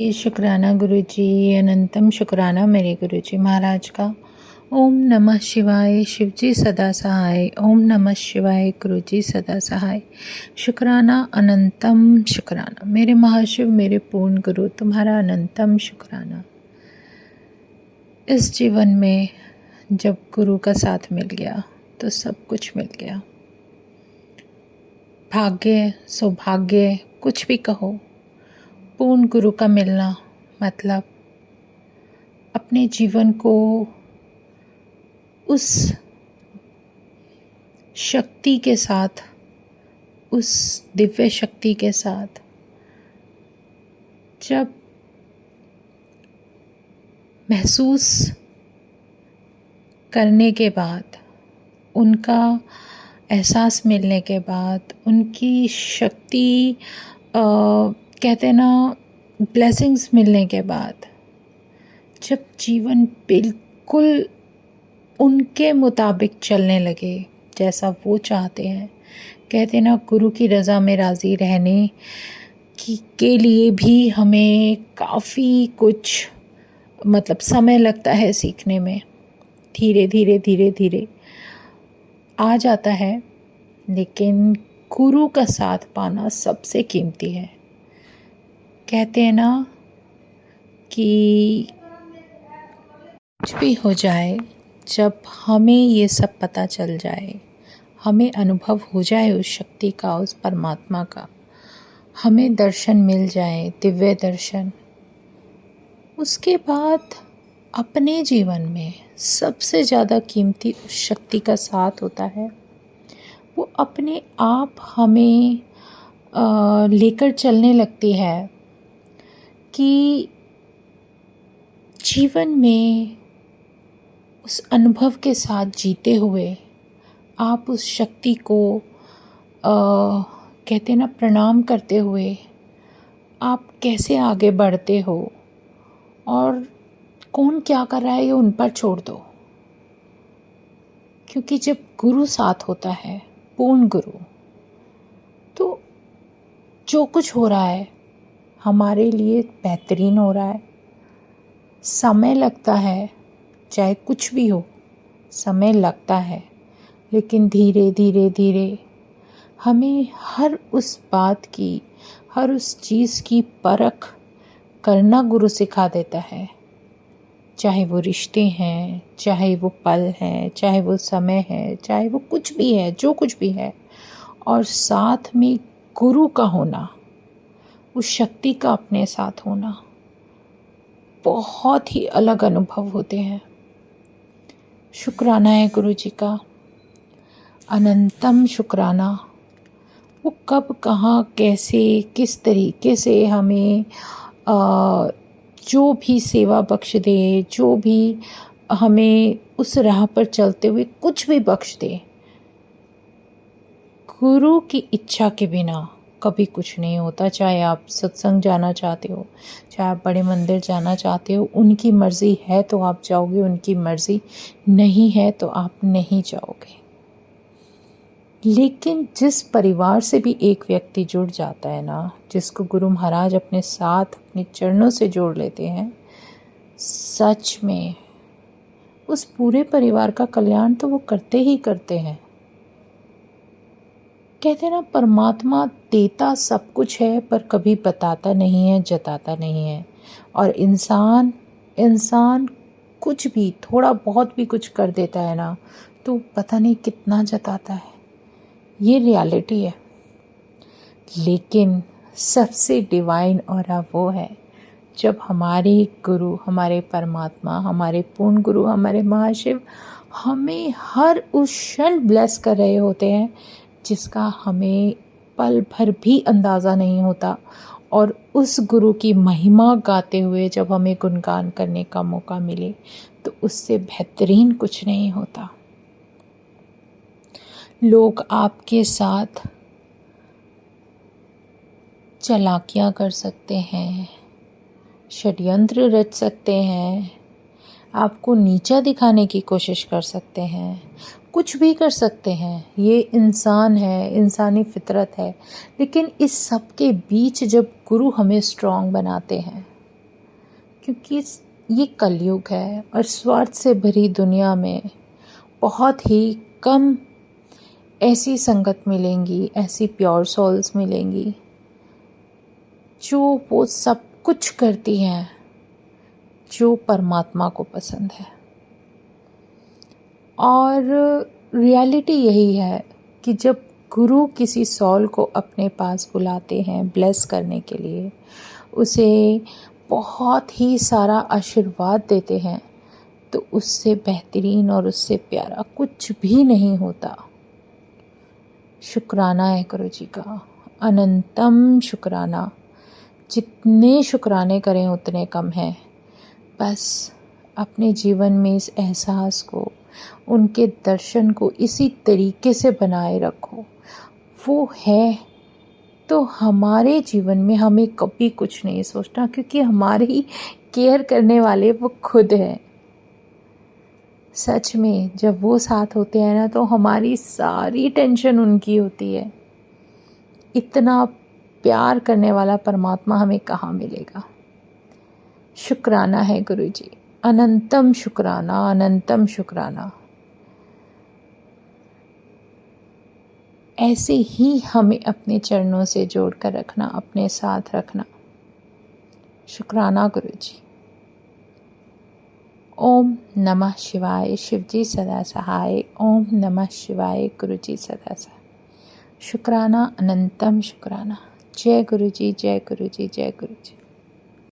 ये शुक्राना गुरुजी, अनंतम शुक्राना मेरे गुरुजी महाराज का। ओम नमः शिवाय, शिवजी सदा सहाय। ओम नमः शिवाय, गुरुजी सदा सहाय। शुक्राना, अनंतम शुक्राना मेरे महाशिव, मेरे पूर्ण गुरु, तुम्हारा अनंतम शुक्राना। इस जीवन में जब गुरु का साथ मिल गया तो सब कुछ मिल गया। भाग्य, सौभाग्य, कुछ भी कहो, पूर्ण गुरु का मिलना मतलब अपने जीवन को उस शक्ति के साथ, उस दिव्य शक्ति के साथ जब महसूस करने के बाद, उनका एहसास मिलने के बाद, उनकी शक्ति कहते हैं ना, ब्लेसिंग्स मिलने के बाद, जब जीवन बिल्कुल उनके मुताबिक चलने लगे, जैसा वो चाहते हैं। कहते हैं ना, गुरु की रज़ा में राज़ी रहने के लिए भी हमें काफ़ी कुछ मतलब समय लगता है सीखने में। धीरे धीरे धीरे धीरे आ जाता है, लेकिन गुरु का साथ पाना सबसे कीमती है। कहते हैं ना कि कुछ भी हो जाए, जब हमें ये सब पता चल जाए, हमें अनुभव हो जाए उस शक्ति का, उस परमात्मा का, हमें दर्शन मिल जाए, दिव्य दर्शन, उसके बाद अपने जीवन में सबसे ज़्यादा कीमती उस शक्ति का साथ होता है। वो अपने आप हमें लेकर चलने लगती है कि जीवन में उस अनुभव के साथ जीते हुए आप उस शक्ति को कहते ना, प्रणाम करते हुए आप कैसे आगे बढ़ते हो और कौन क्या कर रहा है ये उन पर छोड़ दो। क्योंकि जब गुरु साथ होता है, पूर्ण गुरु, तो जो कुछ हो रहा है हमारे लिए बेहतरीन हो रहा है। समय लगता है, चाहे कुछ भी हो, समय लगता है, लेकिन धीरे धीरे धीरे हमें हर उस बात की, हर उस चीज़ की परख करना गुरु सिखा देता है। चाहे वो रिश्ते हैं, चाहे वो पल हैं, चाहे वो समय है, चाहे वो कुछ भी है, जो कुछ भी है, और साथ में गुरु का होना, उस शक्ति का अपने साथ होना, बहुत ही अलग अनुभव होते हैं। शुक्राना है गुरु जी का, अनंतम शुक्राना। वो कब, कहाँ, कैसे, किस तरीके से हमें जो भी सेवा बख्श दे, जो भी हमें उस राह पर चलते हुए कुछ भी बख्श दे, गुरु की इच्छा के बिना कभी कुछ नहीं होता। चाहे आप सत्संग जाना चाहते हो, चाहे आप बड़े मंदिर जाना चाहते हो, उनकी मर्जी है तो आप जाओगे, उनकी मर्जी नहीं है तो आप नहीं जाओगे। लेकिन जिस परिवार से भी एक व्यक्ति जुड़ जाता है ना, जिसको गुरु महाराज अपने साथ, अपने चरणों से जोड़ लेते हैं, सच में उस पूरे परिवार का कल्याण तो वो करते ही करते हैं। कहते हैं ना, परमात्मा देता सब कुछ है पर कभी बताता नहीं है, जताता नहीं है। और इंसान कुछ भी, थोड़ा बहुत भी कुछ कर देता है ना, तो पता नहीं कितना जताता है। ये रियलिटी है। लेकिन सबसे डिवाइन ऑरा वो है जब हमारे गुरु, हमारे परमात्मा, हमारे पूर्ण गुरु, हमारे महाशिव हमें हर उस क्षण ब्लेस कर रहे होते हैं जिसका हमें पल भर भी अंदाज़ा नहीं होता। और उस गुरु की महिमा गाते हुए जब हमें गुणगान करने का मौका मिले, तो उससे बेहतरीन कुछ नहीं होता। लोग आपके साथ चालाकियाँ कर सकते हैं, षड्यंत्र रच सकते हैं, आपको नीचा दिखाने की कोशिश कर सकते हैं, कुछ भी कर सकते हैं। ये इंसान है, इंसानी फितरत है। लेकिन इस सब के बीच जब गुरु हमें स्ट्रॉन्ग बनाते हैं, क्योंकि ये कलयुग है और स्वार्थ से भरी दुनिया में बहुत ही कम ऐसी संगत मिलेंगी, ऐसी प्योर सोल्स मिलेंगी जो वो सब कुछ करती हैं जो परमात्मा को पसंद है। और रियलिटी यही है कि जब गुरु किसी सोल को अपने पास बुलाते हैं ब्लेस करने के लिए, उसे बहुत ही सारा आशीर्वाद देते हैं, तो उससे बेहतरीन और उससे प्यारा कुछ भी नहीं होता। शुक्राना है गुरु जी का, अनंतम शुक्राना। जितने शुक्राने करें उतने कम है। बस अपने जीवन में इस एहसास को, उनके दर्शन को इसी तरीके से बनाए रखो। वो है तो हमारे जीवन में हमें कभी कुछ नहीं सोचना, क्योंकि हमारी केयर करने वाले वो खुद है। सच में जब वो साथ होते हैं ना, तो हमारी सारी टेंशन उनकी होती है। इतना प्यार करने वाला परमात्मा हमें कहाँ मिलेगा। शुक्राना है गुरु जी, अनंतम शुक्राना, अनंतम शुक्राना। ऐसे ही हमें अपने चरणों से जोड़कर रखना, अपने साथ रखना। शुक्राना गुरु जी। ओम नमः शिवाय, शिवजी सदा सहाय। ओम नमः शिवाय, गुरु जी सदा सहाय। शुक्राना, अनंतम शुक्राना। जय गुरु जी, जय गुरु जी, जय गुरु जी।